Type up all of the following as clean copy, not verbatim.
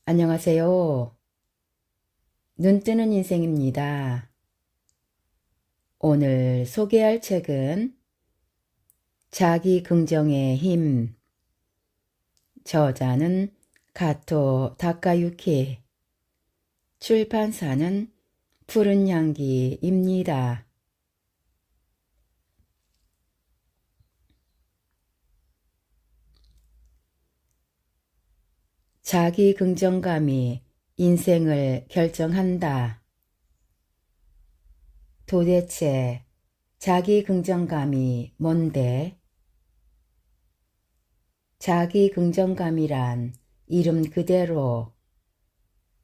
안녕하세요. 눈뜨는 인생입니다. 오늘 소개할 책은 자기 긍정의 힘, 저자는 가토 다카유키, 출판사는 푸른 향기입니다. 자기 긍정감이 인생을 결정한다. 도대체 자기 긍정감이 뭔데? 자기 긍정감이란 이름 그대로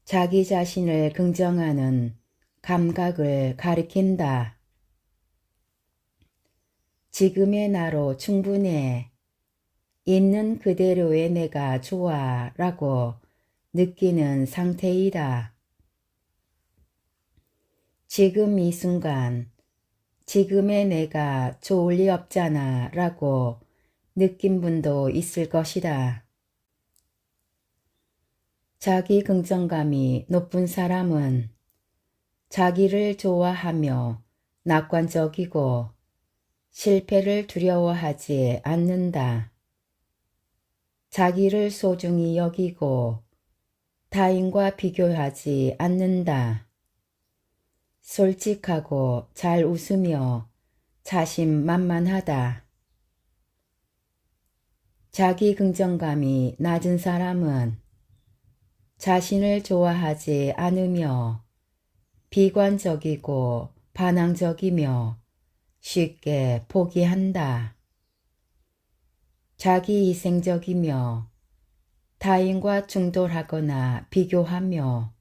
자기 자신을 긍정하는 감각을 가리킨다. 지금의 나로 충분해. 있는 그대로의 내가 좋아 라고 느끼는 상태이다. 지금 이 순간 지금의 내가 좋을 리 없잖아 라고 느낀 분도 있을 것이다. 자기 긍정감이 높은 사람은 자기를 좋아하며 낙관적이고 실패를 두려워하지 않는다. 자기를 소중히 여기고 타인과 비교하지 않는다. 솔직하고 잘 웃으며 자신만만하다. 자기 긍정감이 낮은 사람은 자신을 좋아하지 않으며 비관적이고 반항적이며 쉽게 포기한다. 자기 이생적이며 타인과 충돌하거나 비교하며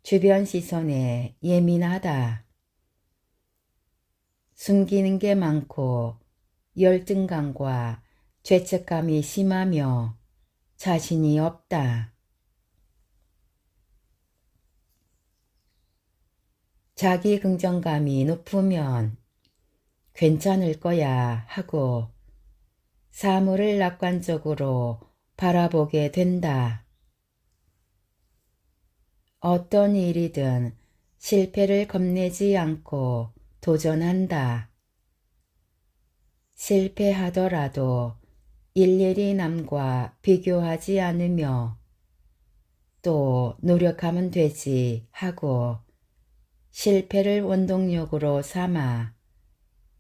주변 시선에 예민하다. 숨기는 게 많고 열등감과 죄책감이 심하며 자신이 없다. 자기 긍정감이 높으면 괜찮을 거야 하고 사물을 낙관적으로 바라보게 된다. 어떤 일이든 실패를 겁내지 않고 도전한다. 실패하더라도 일일이 남과 비교하지 않으며 또 노력하면 되지 하고 실패를 원동력으로 삼아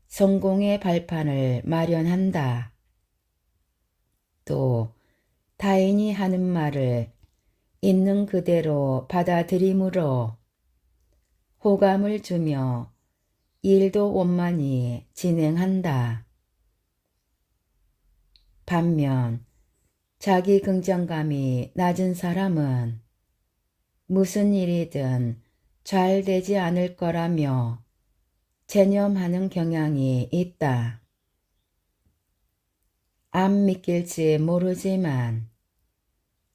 성공의 발판을 마련한다. 또 타인이 하는 말을 있는 그대로 받아들이므로 호감을 주며 일도 원만히 진행한다. 반면 자기 긍정감이 낮은 사람은 무슨 일이든 잘 되지 않을 거라며 체념하는 경향이 있다. 안 믿길지 모르지만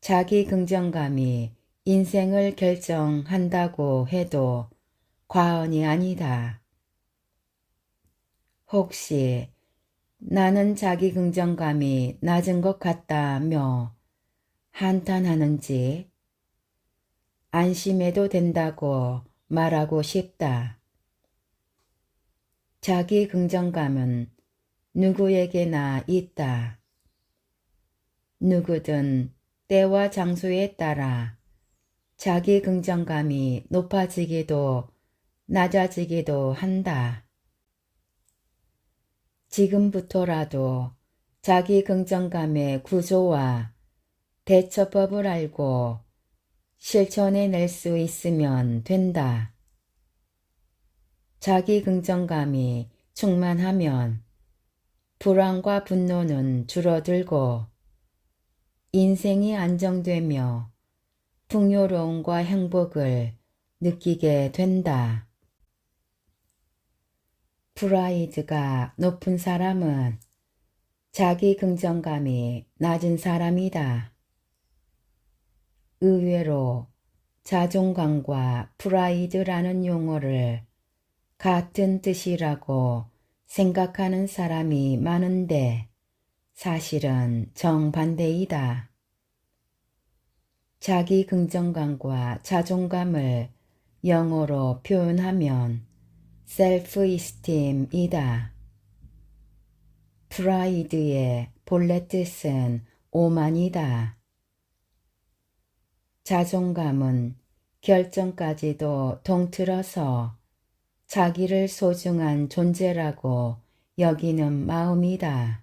자기 긍정감이 인생을 결정한다고 해도 과언이 아니다. 혹시 나는 자기 긍정감이 낮은 것 같다며 한탄하는지 안심해도 된다고 말하고 싶다. 자기 긍정감은 누구에게나 있다. 누구든 때와 장소에 따라 자기 긍정감이 높아지기도 낮아지기도 한다. 지금부터라도 자기 긍정감의 구조와 대처법을 알고 실천해낼 수 있으면 된다. 자기 긍정감이 충만하면 불안과 분노는 줄어들고 인생이 안정되며 풍요로움과 행복을 느끼게 된다. 프라이드가 높은 사람은 자기 긍정감이 낮은 사람이다. 의외로 자존감과 프라이드라는 용어를 같은 뜻이라고 생각하는 사람이 많은데 사실은 정반대이다. 자기 긍정감과 자존감을 영어로 표현하면 self-esteem이다. pride의 본래 뜻은 오만이다. 자존감은 결정까지도 통틀어서 자기를 소중한 존재라고 여기는 마음이다.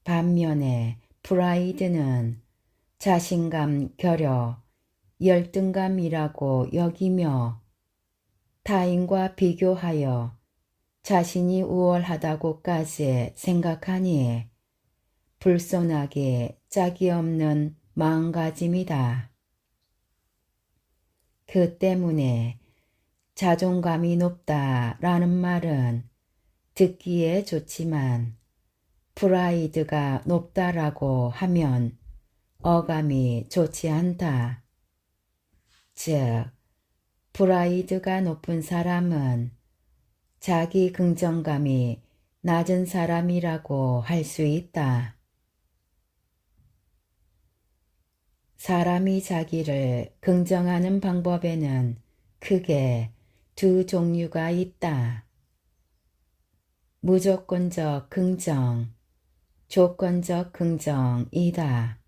반면에 프라이드는 자신감, 결여, 열등감이라고 여기며 타인과 비교하여 자신이 우월하다고까지 생각하니 불손하게 짝이 없는 마음가짐이다. 그 때문에 자존감이 높다라는 말은 듣기에 좋지만 프라이드가 높다라고 하면 어감이 좋지 않다. 즉, 프라이드가 높은 사람은 자기 긍정감이 낮은 사람이라고 할 수 있다. 사람이 자기를 긍정하는 방법에는 크게 두 종류가 있다. 무조건적 긍정, 조건적 긍정이다.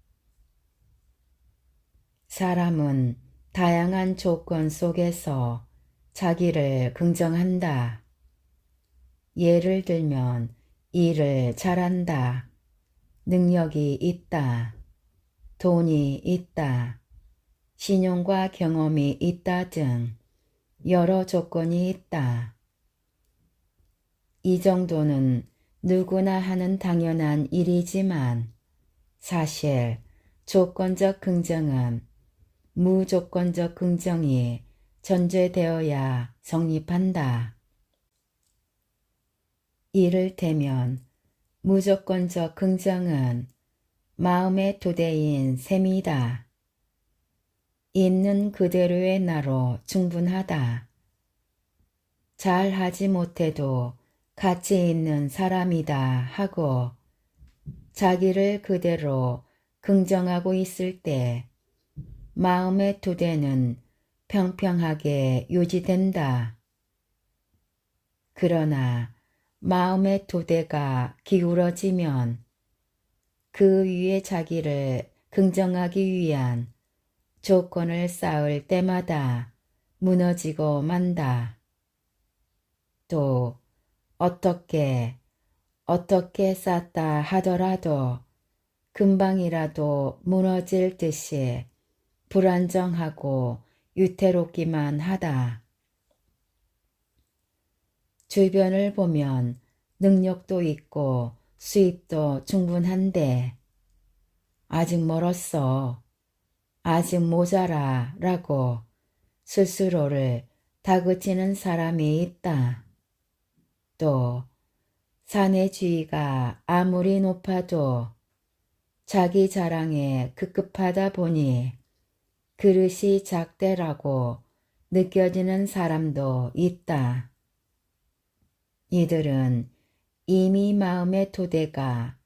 사람은 다양한 조건 속에서 자기를 긍정한다. 예를 들면 일을 잘한다, 능력이 있다, 돈이 있다, 신용과 경험이 있다 등 여러 조건이 있다. 이 정도는 누구나 하는 당연한 일이지만 사실 조건적 긍정은 무조건적 긍정이 전제되어야 성립한다. 이를테면 무조건적 긍정은 마음의 토대인 셈이다. 있는 그대로의 나로 충분하다. 잘하지 못해도 가치 있는 사람이다 하고 자기를 그대로 긍정하고 있을 때 마음의 토대는 평평하게 유지된다. 그러나 마음의 토대가 기울어지면 그 위에 자기를 긍정하기 위한 조건을 쌓을 때마다 무너지고 만다. 또 어떻게 쌓다 하더라도 금방이라도 무너질 듯이 불안정하고 위태롭기만 하다. 주변을 보면 능력도 있고 수입도 충분한데 아직 멀었어, 아직 모자라 라고 스스로를 다그치는 사람이 있다. 또 사내주의가 아무리 높아도 자기 자랑에 급급하다 보니 그릇이 작대라고 느껴지는 사람도 있다. 이들은 이미 마음의 토대가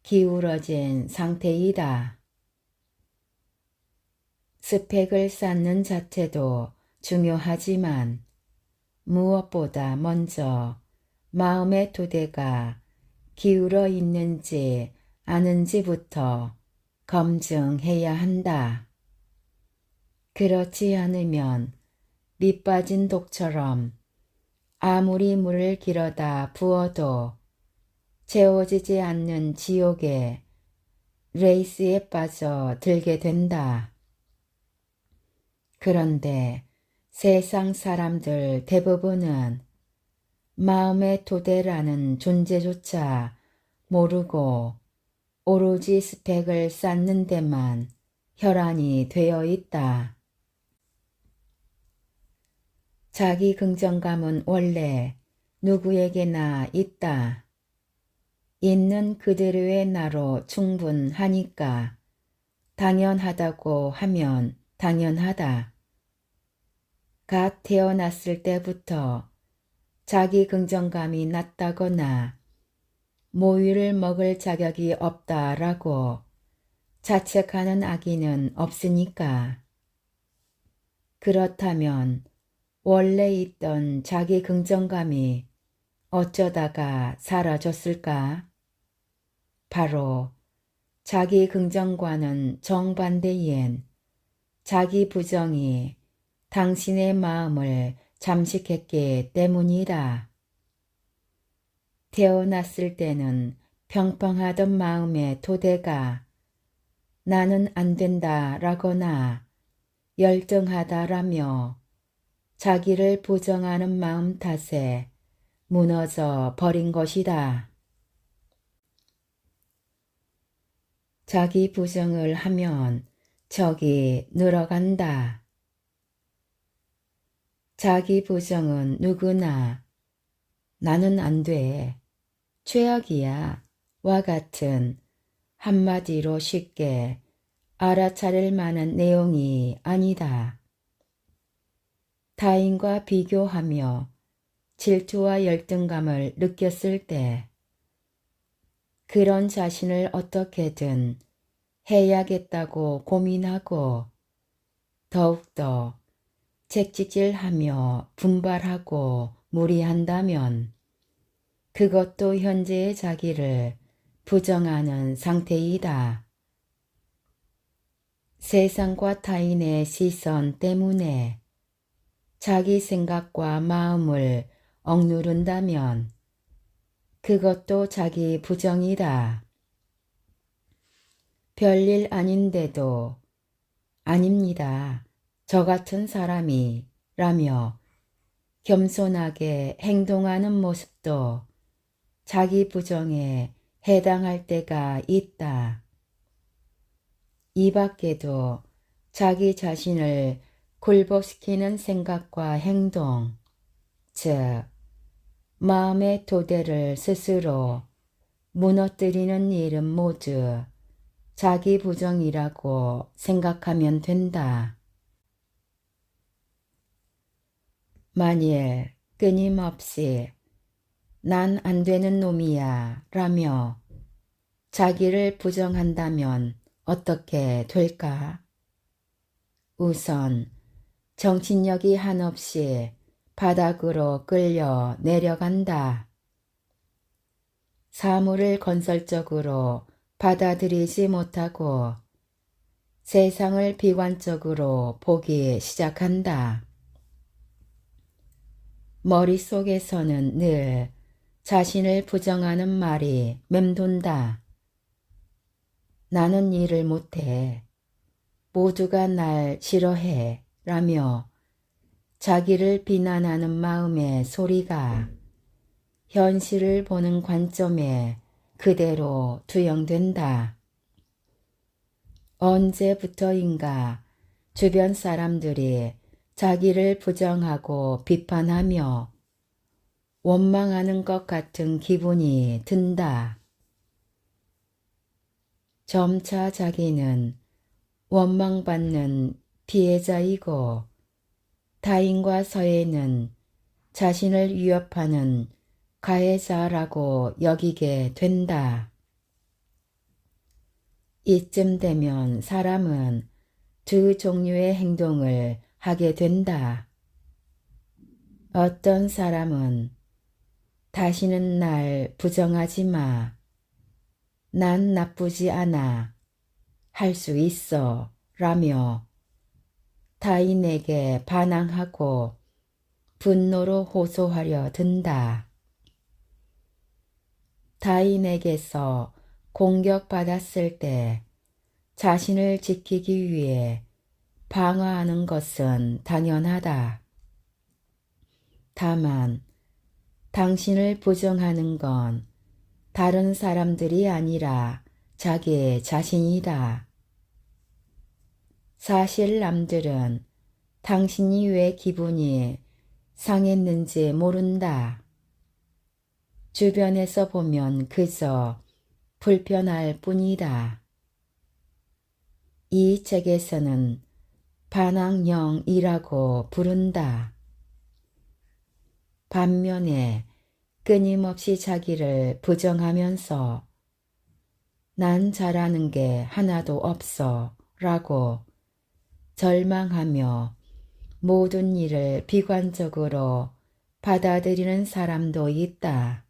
기울어진 상태이다. 스펙을 쌓는 자체도 중요하지만 무엇보다 먼저 마음의 토대가 기울어 있는지 아는지부터 검증해야 한다. 그렇지 않으면 밑 빠진 독처럼 아무리 물을 길어다 부어도 채워지지 않는 지옥의 레이스에 빠져 들게 된다. 그런데 세상 사람들 대부분은 마음의 토대라는 존재조차 모르고 오로지 스펙을 쌓는 데만 혈안이 되어 있다. 자기 긍정감은 원래 누구에게나 있다. 있는 그대로의 나로 충분하니까 당연하다고 하면 당연하다. 갓 태어났을 때부터 자기 긍정감이 낮다거나 모유를 먹을 자격이 없다라고 자책하는 악의는 없으니까. 그렇다면 원래 있던 자기 긍정감이 어쩌다가 사라졌을까? 바로 자기 긍정과는 정반대인 자기 부정이 당신의 마음을 잠식했기 때문이다. 태어났을 때는 평평하던 마음의 토대가 나는 안 된다라거나 열등하다라며 자기를 부정하는 마음 탓에 무너져 버린 것이다. 자기 부정을 하면 적이 늘어간다. 자기 부정은 누구나 나는 안 돼, 최악이야 와 같은 한마디로 쉽게 알아차릴 만한 내용이 아니다. 타인과 비교하며 질투와 열등감을 느꼈을 때 그런 자신을 어떻게든 해야겠다고 고민하고 더욱더 채찍질하며 분발하고 무리한다면 그것도 현재의 자기를 부정하는 상태이다. 세상과 타인의 시선 때문에 자기 생각과 마음을 억누른다면 그것도 자기 부정이다. 별일 아닌데도 아닙니다. 저 같은 사람이 라며 겸손하게 행동하는 모습도 자기 부정에 해당할 때가 있다. 이 밖에도 자기 자신을 굴복시키는 생각과 행동, 즉 마음의 토대를 스스로 무너뜨리는 일은 모두 자기 부정이라고 생각하면 된다. 만일 끊임없이 난 안 되는 놈이야 라며 자기를 부정한다면 어떻게 될까? 우선 정신력이 한없이 바닥으로 끌려 내려간다. 사물을 건설적으로 받아들이지 못하고 세상을 비관적으로 보기 시작한다. 머릿속에서는 늘 자신을 부정하는 말이 맴돈다. 나는 일을 못해. 모두가 날 싫어해. 라며 자기를 비난하는 마음의 소리가 현실을 보는 관점에 그대로 투영된다. 언제부터인가 주변 사람들이 자기를 부정하고 비판하며 원망하는 것 같은 기분이 든다. 점차 자기는 원망받는 피해자이고 타인과 서해는 자신을 위협하는 가해자라고 여기게 된다. 이쯤 되면 사람은 두 종류의 행동을 하게 된다. 어떤 사람은 다시는 날 부정하지 마. 난 나쁘지 않아. 할 수 있어. 라며 타인에게 반항하고 분노로 호소하려 든다. 타인에게서 공격받았을 때 자신을 지키기 위해 방어하는 것은 당연하다. 다만 당신을 부정하는 건 다른 사람들이 아니라 자기 자신이다. 사실 남들은 당신이 왜 기분이 상했는지 모른다. 주변에서 보면 그저 불편할 뿐이다. 이 책에서는 반항형이라고 부른다. 반면에 끊임없이 자기를 부정하면서 난 잘하는 게 하나도 없어 라고 절망하며 모든 일을 비관적으로 받아들이는 사람도 있다.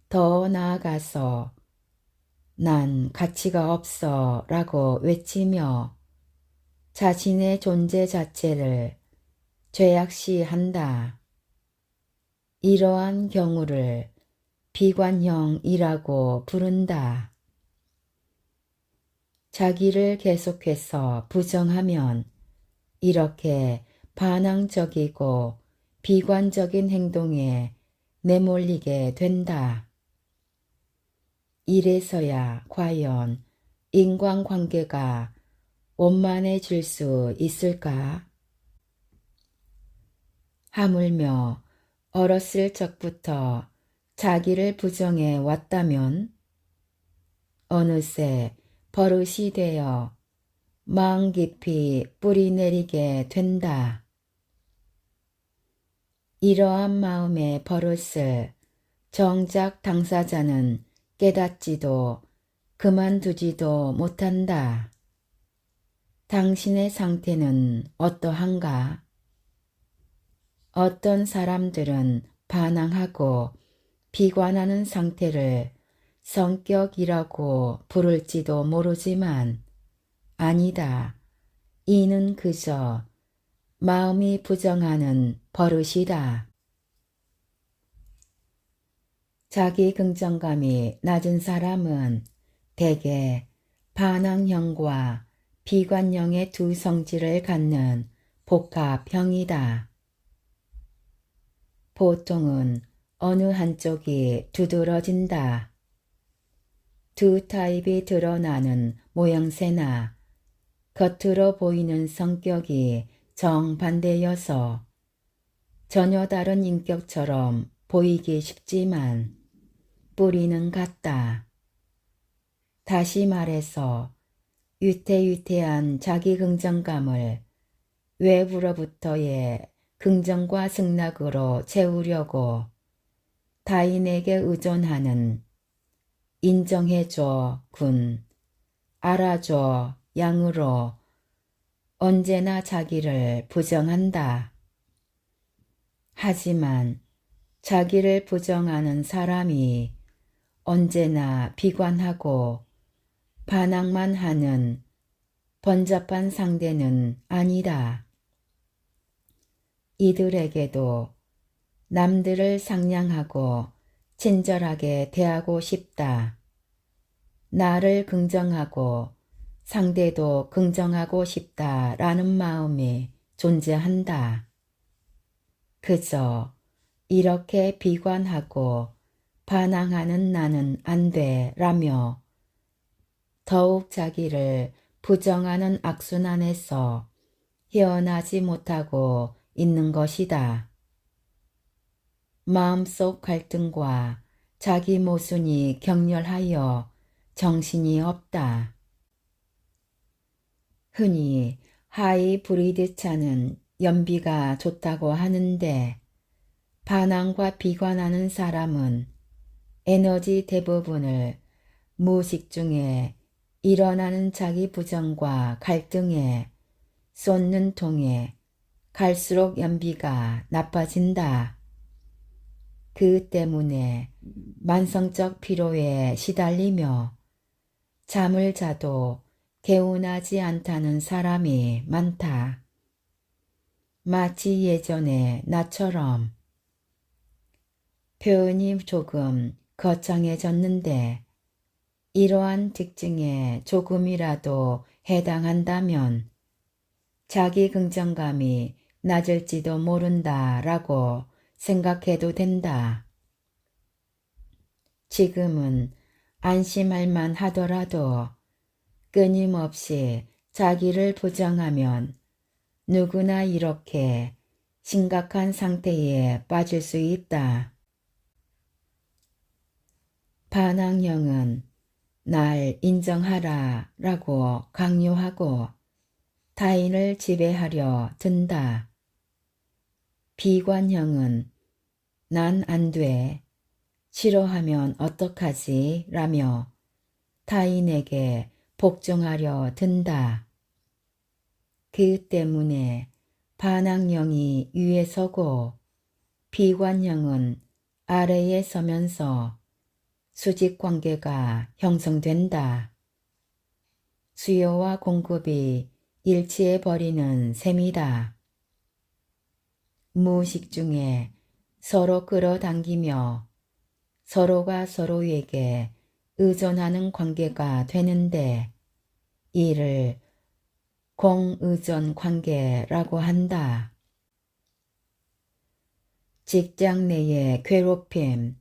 더 나아가서 난 가치가 없어 라고 외치며 자신의 존재 자체를 죄악시한다. 이러한 경우를 비관형이라고 부른다. 자기를 계속해서 부정하면 이렇게 반항적이고 비관적인 행동에 내몰리게 된다. 이래서야 과연 인간관계가 원만해질 수 있을까? 하물며 어렸을 적부터 자기를 부정해 왔다면 어느새 버릇이 되어 마음 깊이 뿌리 내리게 된다. 이러한 마음의 버릇을 정작 당사자는 깨닫지도 그만두지도 못한다. 당신의 상태는 어떠한가? 어떤 사람들은 반항하고 비관하는 상태를 성격이라고 부를지도 모르지만 아니다. 이는 그저 마음이 부정하는 버릇이다. 자기 긍정감이 낮은 사람은 대개 반항형과 비관형의 두 성질을 갖는 복합형이다. 보통은 어느 한쪽이 두드러진다. 두 타입이 드러나는 모양새나 겉으로 보이는 성격이 정반대여서 전혀 다른 인격처럼 보이기 쉽지만 뿌리는 같다. 다시 말해서 위태위태한 자기 긍정감을 외부로부터의 긍정과 승낙으로 채우려고 타인에게 의존하는 인정해줘 군, 알아줘 양으로 언제나 자기를 부정한다. 하지만 자기를 부정하는 사람이 언제나 비관하고 반항만 하는 번잡한 상대는 아니다. 이들에게도 남들을 상냥하고 친절하게 대하고 싶다. 나를 긍정하고 상대도 긍정하고 싶다라는 마음이 존재한다. 그저 이렇게 비관하고 반항하는 나는 안 돼라며 더욱 자기를 부정하는 악순환에서 헤어나지 못하고 있는 것이다. 마음속 갈등과 자기 모순이 격렬하여 정신이 없다. 흔히 하이브리드차는 연비가 좋다고 하는데 반항과 비관하는 사람은 에너지 대부분을 무의식 중에 일어나는 자기 부정과 갈등에 쏟는 통에 갈수록 연비가 나빠진다. 그 때문에 만성적 피로에 시달리며 잠을 자도 개운하지 않다는 사람이 많다. 마치 예전에 나처럼. 표현이 조금 거창해졌는데 이러한 특징에 조금이라도 해당한다면 자기 긍정감이 낮을지도 모른다라고 생각해도 된다. 지금은 안심할 만 하더라도 끊임없이 자기를 부정하면 누구나 이렇게 심각한 상태에 빠질 수 있다. 반항형은 날 인정하라 라고 강요하고 타인을 지배하려 든다. 비관형은 난 안 돼, 싫어하면 어떡하지 라며 타인에게 복종하려 든다. 그 때문에 반항령이 위에 서고 비관형은 아래에 서면서 수직관계가 형성된다. 수요와 공급이 일치해버리는 셈이다. 무의식 중에 서로 끌어당기며 서로가 서로에게 의존하는 관계가 되는데 이를 공의존 관계라고 한다. 직장 내의 괴롭힘,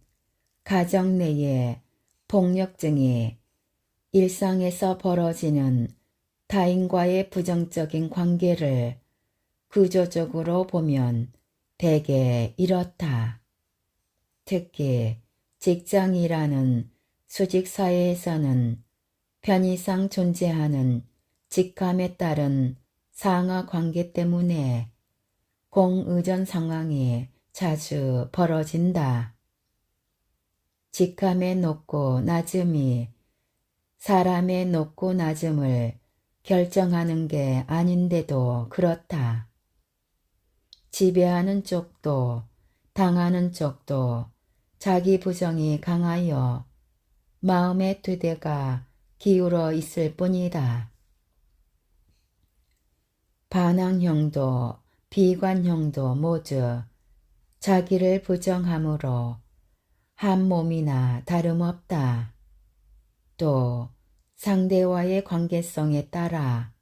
가정 내의 폭력증이 일상에서 벌어지는 타인과의 부정적인 관계를 구조적으로 보면 대개 이렇다. 특히 직장이라는 수직사회에서는 편의상 존재하는 직함에 따른 상하 관계 때문에 공의존 상황이 자주 벌어진다. 직함의 높고 낮음이 사람의 높고 낮음을 결정하는 게 아닌데도 그렇다. 지배하는 쪽도 당하는 쪽도 자기 부정이 강하여 마음의 두대가 기울어 있을 뿐이다. 반항형도 비관형도 모두 자기를 부정하므로 한 몸이나 다름없다. 또 상대와의 관계성에 따라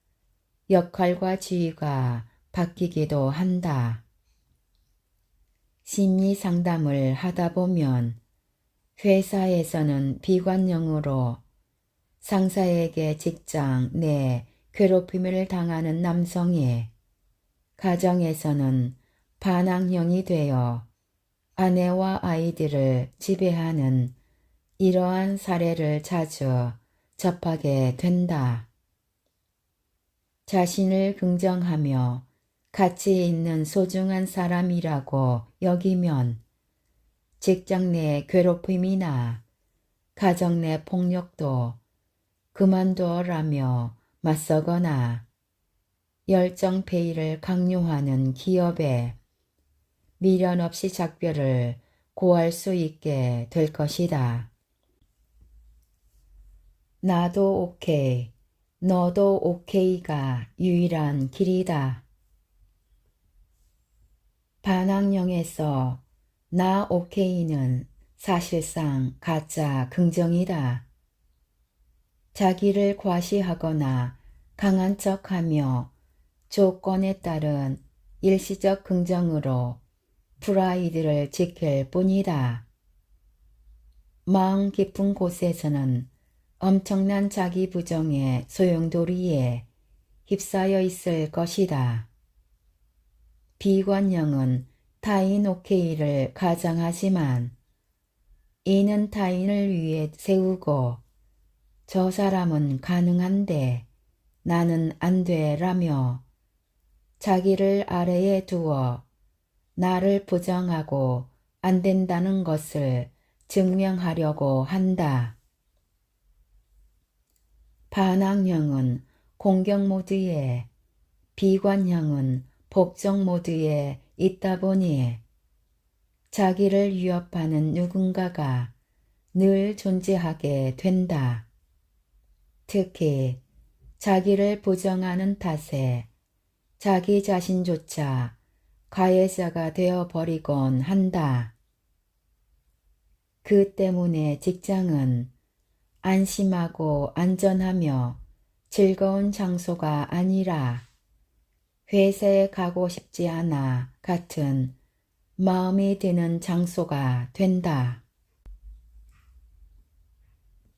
역할과 지위가 바뀌기도 한다. 심리 상담을 하다 보면 회사에서는 비관형으로 상사에게 직장 내 괴롭힘을 당하는 남성이 가정에서는 반항형이 되어 아내와 아이들을 지배하는 이러한 사례를 자주 접하게 된다. 자신을 긍정하며 가치 있는 소중한 사람이라고 여기면 직장 내 괴롭힘이나 가정 내 폭력도 그만두어라며 맞서거나 열정페이를 강요하는 기업에 미련 없이 작별을 고할 수 있게 될 것이다. 나도 오케이, 너도 오케이가 유일한 길이다. 반항형에서 나 오케이는 사실상 가짜 긍정이다. 자기를 과시하거나 강한 척하며 조건에 따른 일시적 긍정으로 프라이드를 지킬 뿐이다. 마음 깊은 곳에서는 엄청난 자기 부정의 소용돌이에 휩싸여 있을 것이다. 비관형은 타인 오케이를 가장하지만 이는 타인을 위해 세우고 저 사람은 가능한데 나는 안 돼라며 자기를 아래에 두어 나를 부정하고 안 된다는 것을 증명하려고 한다. 반항형은 공격 모드에 비관형은 복종 모드에 있다 보니 자기를 위협하는 누군가가 늘 존재하게 된다. 특히 자기를 부정하는 탓에 자기 자신조차 가해자가 되어버리곤 한다. 그 때문에 직장은 안심하고 안전하며 즐거운 장소가 아니라 회사에 가고 싶지 않아 같은 마음이 드는 장소가 된다.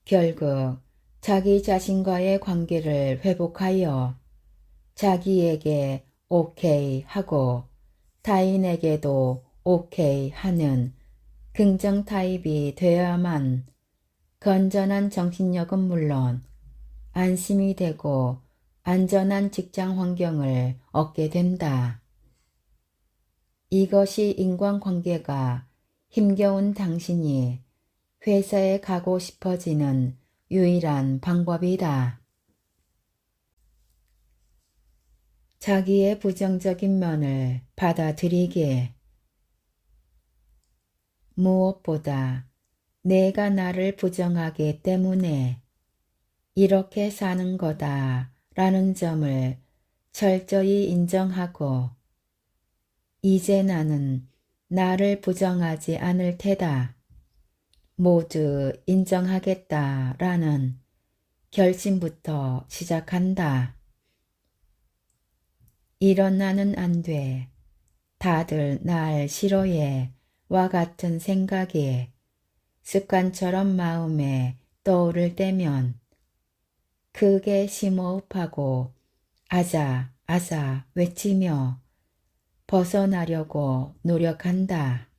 결국 자기 자신과의 관계를 회복하여 자기에게 오케이 하고 타인에게도 오케이 하는 긍정 타입이 되어야만 건전한 정신력은 물론 안심이 되고 안전한 직장 환경을 얻게 된다. 이것이 인간관계가 힘겨운 당신이 회사에 가고 싶어지는 유일한 방법이다. 자기의 부정적인 면을 받아들이게. 무엇보다 내가 나를 부정하기 때문에 이렇게 사는 거다 라는 점을 철저히 인정하고 이제 나는 나를 부정하지 않을 테다. 모두 인정하겠다 라는 결심부터 시작한다. 이런 나는 안 돼. 다들 날 싫어해. 와 같은 생각이 습관처럼 마음에 떠오를 때면 크게 심호흡하고 아자 아자 외치며 벗어나려고 노력한다.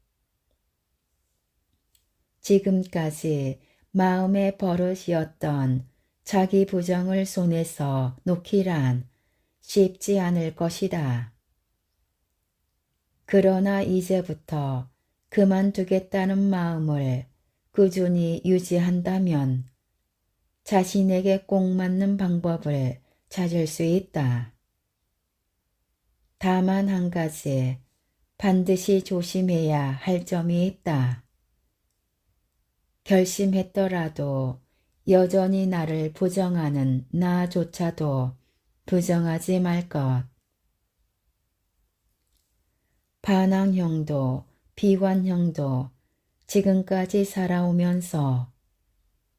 지금까지 마음의 버릇이었던 자기 부정을 손에서 놓기란 쉽지 않을 것이다. 그러나 이제부터 그만두겠다는 마음을 꾸준히 유지한다면 자신에게 꼭 맞는 방법을 찾을 수 있다. 다만 한 가지 반드시 조심해야 할 점이 있다. 결심했더라도 여전히 나를 부정하는 나조차도 부정하지 말 것. 반항형도 비관형도 지금까지 살아오면서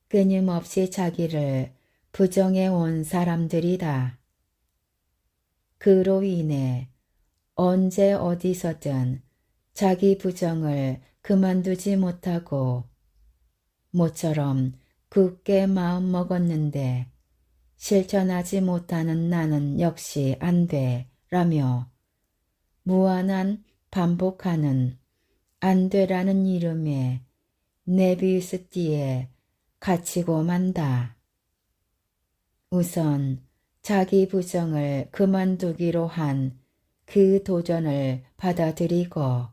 끊임없이 자기를 부정해 온 사람들이다. 그로 인해 언제 어디서든 자기 부정을 그만두지 못하고 모처럼 굳게 마음먹었는데 실천하지 못하는 나는 역시 안 돼 라며 무한한 반복하는 안 되라는 이름의 네비우스띠에 갇히고 만다. 우선 자기 부정을 그만두기로 한 그 도전을 받아들이고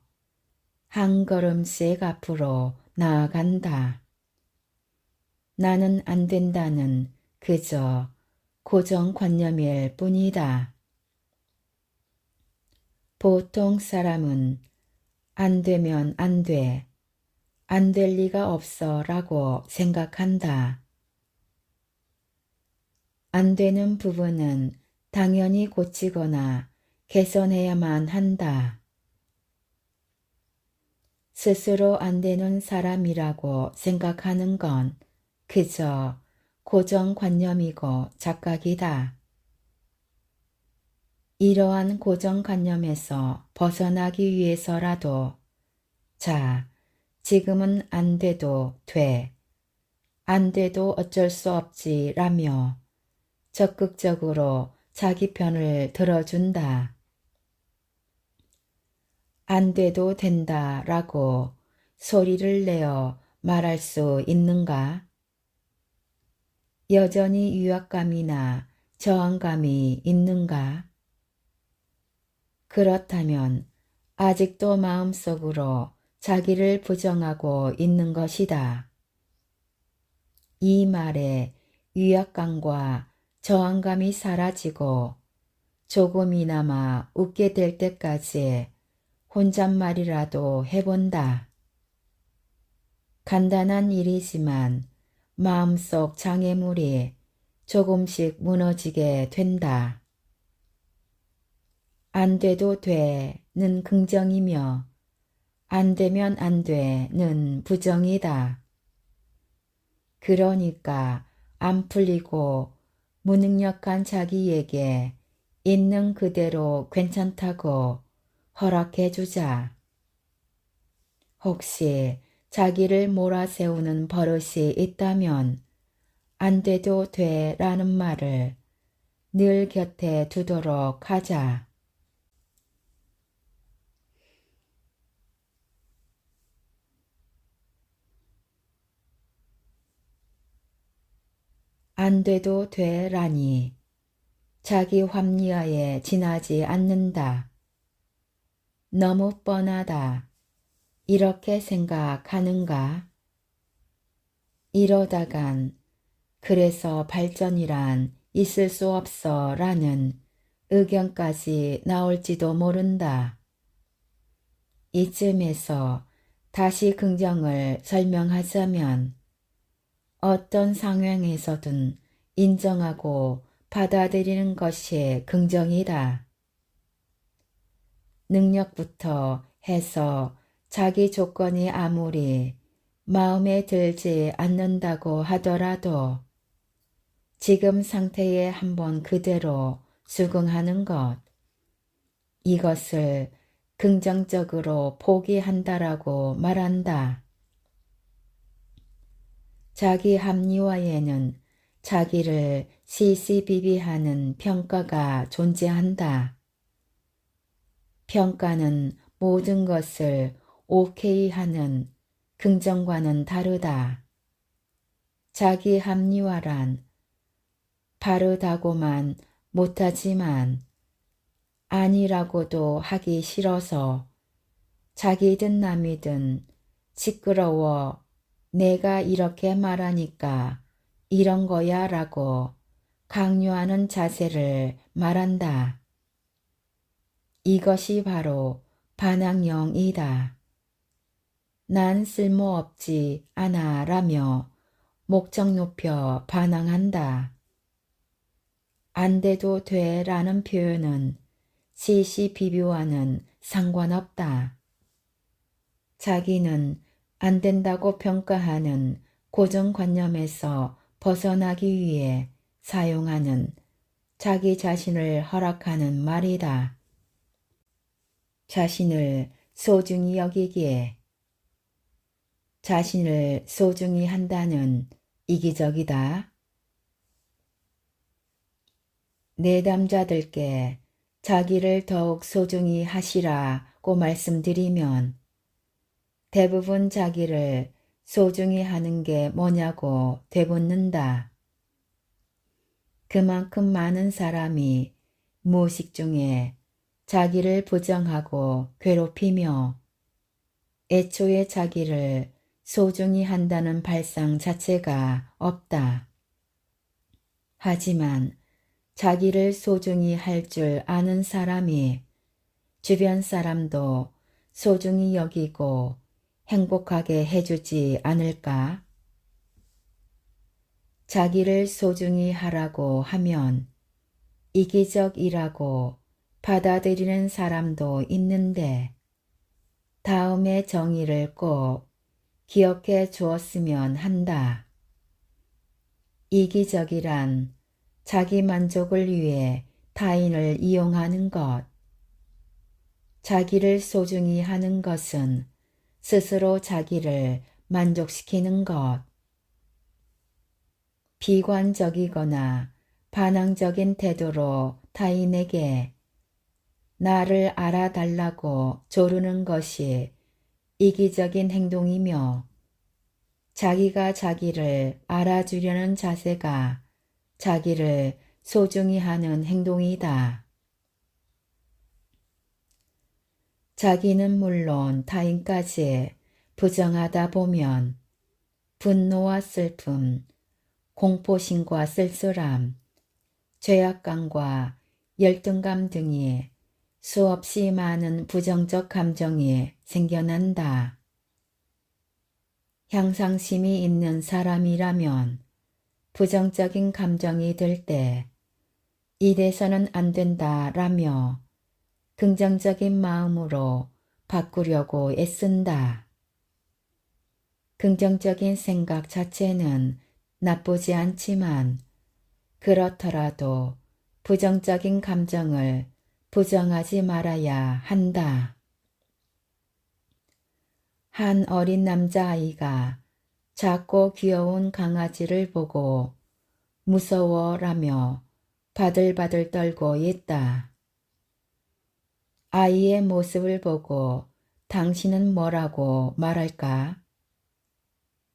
한 걸음씩 앞으로 나아간다. 나는 안 된다는 그저 고정관념일 뿐이다. 보통 사람은 안 되면 안 돼, 안 될 리가 없어 라고 생각한다. 안 되는 부분은 당연히 고치거나 개선해야만 한다. 스스로 안 되는 사람이라고 생각하는 건 그저 고정관념이고 착각이다. 이러한 고정관념에서 벗어나기 위해서라도 자, 지금은 안 돼도 돼. 안 돼도 어쩔 수 없지 라며 적극적으로 자기 편을 들어준다. 안 돼도 된다 라고 소리를 내어 말할 수 있는가? 여전히 위압감이나 저항감이 있는가? 그렇다면 아직도 마음속으로 자기를 부정하고 있는 것이다. 이 말에 위압감과 저항감이 사라지고 조금이나마 웃게 될 때까지 혼잣말이라도 해본다. 간단한 일이지만 마음속 장애물이 조금씩 무너지게 된다. 안 돼도 돼는 긍정이며 안 되면 안 돼는 부정이다. 그러니까 안 풀리고 무능력한 자기에게 있는 그대로 괜찮다고 허락해주자. 혹시 자기를 몰아세우는 버릇이 있다면 안 돼도 돼 라는 말을 늘 곁에 두도록 하자. 안 돼도 돼 라니 자기 합리화에 지나지 않는다. 너무 뻔하다. 이렇게 생각하는가? 이러다간 그래서 발전이란 있을 수 없어 라는 의견까지 나올지도 모른다. 이쯤에서 다시 긍정을 설명하자면 어떤 상황에서든 인정하고 받아들이는 것이 긍정이다. 능력부터 해서 자기 조건이 아무리 마음에 들지 않는다고 하더라도 지금 상태에 한번 그대로 수긍하는 것, 이것을 긍정적으로 포기한다라고 말한다. 자기 합리화에는 자기를 시시비비하는 평가가 존재한다. 평가는 모든 것을 오케이 하는 긍정과는 다르다. 자기 합리화란 바르다고만 못하지만 아니라고도 하기 싫어서 자기든 남이든 시끄러워 내가 이렇게 말하니까 이런 거야 라고 강요하는 자세를 말한다. 이것이 바로 반항형이다. 난 쓸모없지 않아 라며 목적 높여 반항한다. 안 돼도 돼 라는 표현은 시시비비와는 상관없다. 자기는 안 된다고 평가하는 고정관념에서 벗어나기 위해 사용하는 자기 자신을 허락하는 말이다. 자신을 소중히 여기기에 자신을 소중히 한다는 이기적이다. 내담자들께 자기를 더욱 소중히 하시라고 말씀드리면 대부분 자기를 소중히 하는 게 뭐냐고 되묻는다. 그만큼 많은 사람이 무의식 중에 자기를 부정하고 괴롭히며 애초에 자기를 소중히 한다는 발상 자체가 없다. 하지만 자기를 소중히 할 줄 아는 사람이 주변 사람도 소중히 여기고 행복하게 해주지 않을까? 자기를 소중히 하라고 하면 이기적이라고 받아들이는 사람도 있는데 다음의 정의를 꼭 기억해 주었으면 한다. 이기적이란 자기 만족을 위해 타인을 이용하는 것. 자기를 소중히 하는 것은 스스로 자기를 만족시키는 것. 비관적이거나 반항적인 태도로 타인에게 나를 알아달라고 조르는 것이 이기적인 행동이며 자기가 자기를 알아주려는 자세가 자기를 소중히 하는 행동이다. 자기는 물론 타인까지 부정하다 보면 분노와 슬픔, 공포심과 쓸쓸함, 죄악감과 열등감 등이 수없이 많은 부정적 감정이 생겨난다. 향상심이 있는 사람이라면 부정적인 감정이 들 때 이래서는 안 된다라며 긍정적인 마음으로 바꾸려고 애쓴다. 긍정적인 생각 자체는 나쁘지 않지만 그렇더라도 부정적인 감정을 부정하지 말아야 한다. 한 어린 남자아이가 작고 귀여운 강아지를 보고 무서워라며 바들바들 떨고 있다. 아이의 모습을 보고 당신은 뭐라고 말할까?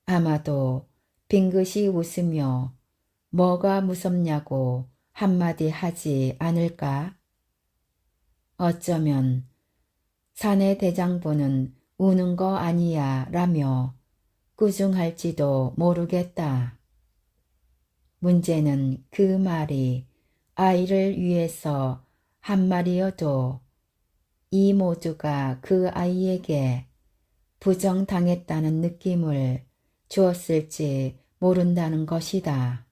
아마도 빙긋이 웃으며 뭐가 무섭냐고 한마디 하지 않을까? 어쩌면 사내 대장부는 우는 거 아니야 라며 꾸중할지도 모르겠다. 문제는 그 말이 아이를 위해서 한 말이어도 이 모두가 그 아이에게 부정당했다는 느낌을 주었을지 모른다는 것이다.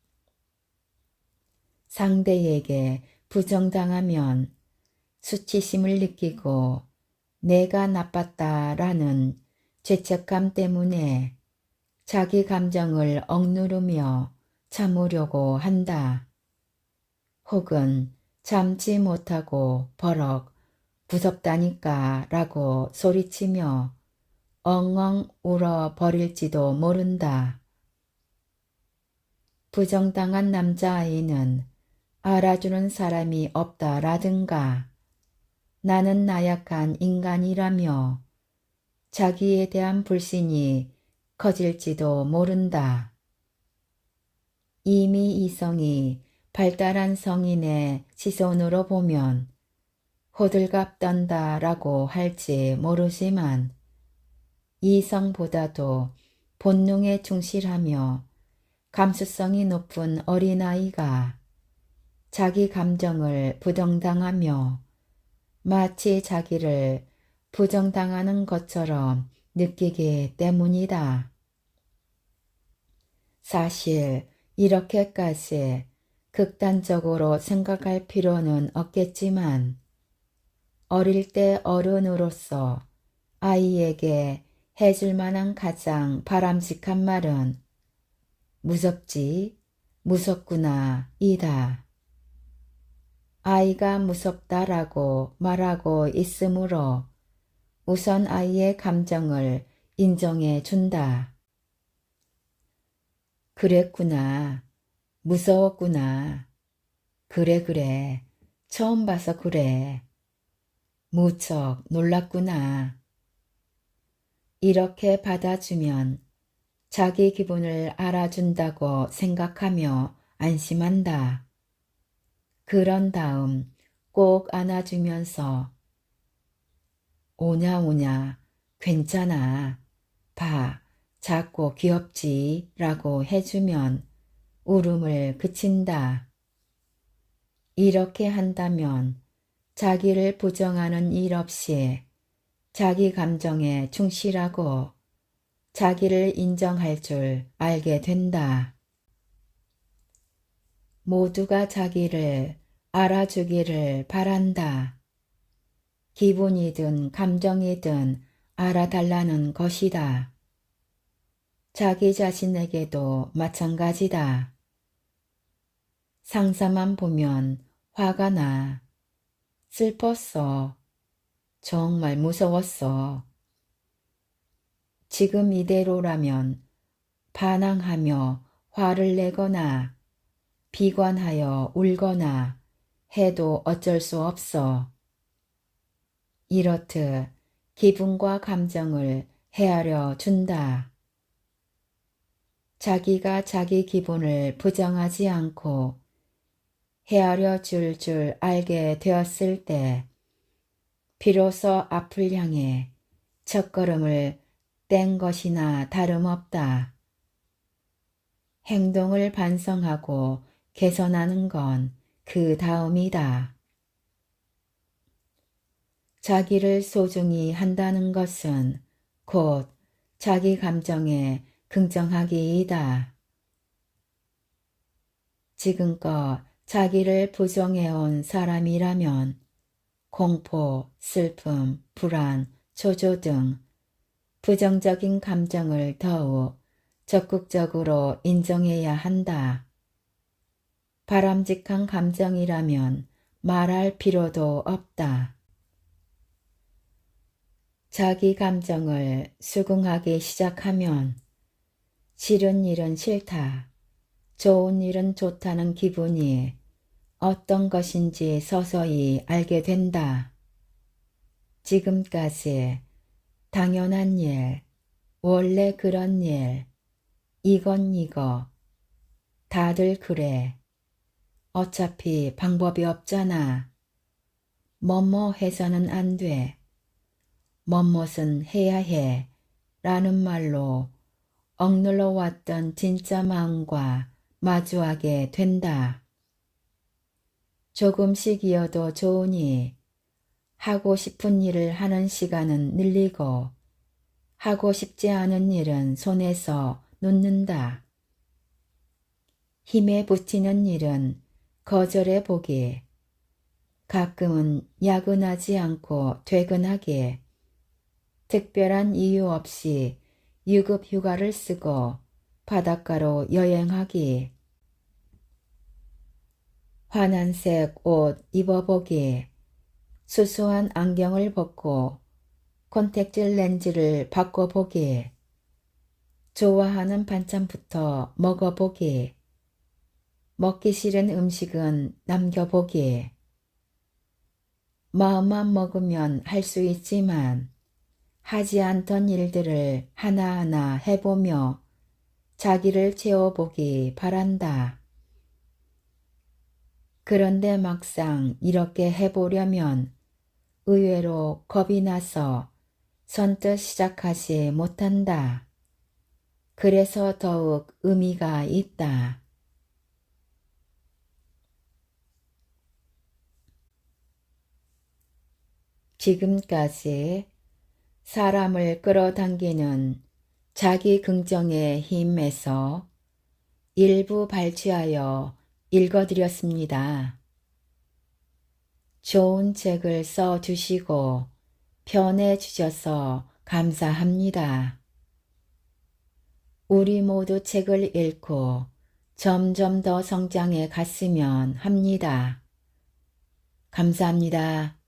상대에게 부정당하면 수치심을 느끼고 내가 나빴다라는 죄책감 때문에 자기 감정을 억누르며 참으려고 한다. 혹은 참지 못하고 버럭 무섭다니까 라고 소리치며 엉엉 울어 버릴지도 모른다. 부정당한 남자아이는 알아주는 사람이 없다라든가 나는 나약한 인간이라며 자기에 대한 불신이 커질지도 모른다. 이미 이성이 발달한 성인의 시선으로 보면 호들갑 떤다라고 할지 모르지만 이성보다도 본능에 충실하며 감수성이 높은 어린아이가 자기 감정을 부정당하며 마치 자기를 부정당하는 것처럼 느끼기 때문이다. 사실 이렇게까지 극단적으로 생각할 필요는 없겠지만 어릴 때 어른으로서 아이에게 해줄 만한 가장 바람직한 말은 무섭지, 무섭구나 이다. 아이가 무섭다라고 말하고 있으므로 우선 아이의 감정을 인정해 준다. 그랬구나. 무서웠구나. 그래. 처음 봐서 그래. 무척 놀랐구나. 이렇게 받아주면 자기 기분을 알아준다고 생각하며 안심한다. 그런 다음 꼭 안아주면서 오냐 괜찮아. 봐 작고 귀엽지 라고 해주면 울음을 그친다. 이렇게 한다면 자기를 부정하는 일 없이 자기 감정에 충실하고 자기를 인정할 줄 알게 된다. 모두가 자기를 알아주기를 바란다. 기분이든 감정이든 알아달라는 것이다. 자기 자신에게도 마찬가지다. 상사만 보면 화가 나. 슬펐어. 정말 무서웠어. 지금 이대로라면 반항하며 화를 내거나 비관하여 울거나 해도 어쩔 수 없어. 이렇듯 기분과 감정을 헤아려 준다. 자기가 자기 기분을 부정하지 않고 헤아려 줄 알게 되었을 때 비로소 앞을 향해 첫걸음을 뗀 것이나 다름없다. 행동을 반성하고 개선하는 건 그 다음이다. 자기를 소중히 한다는 것은 곧 자기 감정에 긍정하기이다. 지금껏 자기를 부정해온 사람이라면 공포, 슬픔, 불안, 초조 등 부정적인 감정을 더욱 적극적으로 인정해야 한다. 바람직한 감정이라면 말할 필요도 없다. 자기 감정을 수긍하기 시작하면 싫은 일은 싫다, 좋은 일은 좋다는 기분이 어떤 것인지 서서히 알게 된다. 지금까지 당연한 일, 원래 그런 일, 이건 이거, 다들 그래. 어차피 방법이 없잖아. 뭐뭐 해서는 안 돼. 뭐뭇은 해야 해. 라는 말로 억눌러 왔던 진짜 마음과 마주하게 된다. 조금씩이어도 좋으니 하고 싶은 일을 하는 시간은 늘리고 하고 싶지 않은 일은 손에서 놓는다. 힘에 붙이는 일은 거절해 보기. 가끔은 야근하지 않고 퇴근하기. 특별한 이유 없이 유급 휴가를 쓰고 바닷가로 여행하기. 환한색 옷 입어보기. 수수한 안경을 벗고 콘택트 렌즈를 바꿔보기. 좋아하는 반찬부터 먹어보기. 먹기 싫은 음식은 남겨보기. 마음만 먹으면 할 수 있지만 하지 않던 일들을 하나하나 해보며 자기를 채워보기 바란다. 그런데 막상 이렇게 해보려면 의외로 겁이 나서 선뜻 시작하지 못한다. 그래서 더욱 의미가 있다. 지금까지 사람을 끌어당기는 자기 긍정의 힘에서 일부 발췌하여 읽어드렸습니다. 좋은 책을 써주시고 편해주셔서 감사합니다. 우리 모두 책을 읽고 점점 더 성장해 갔으면 합니다. 감사합니다.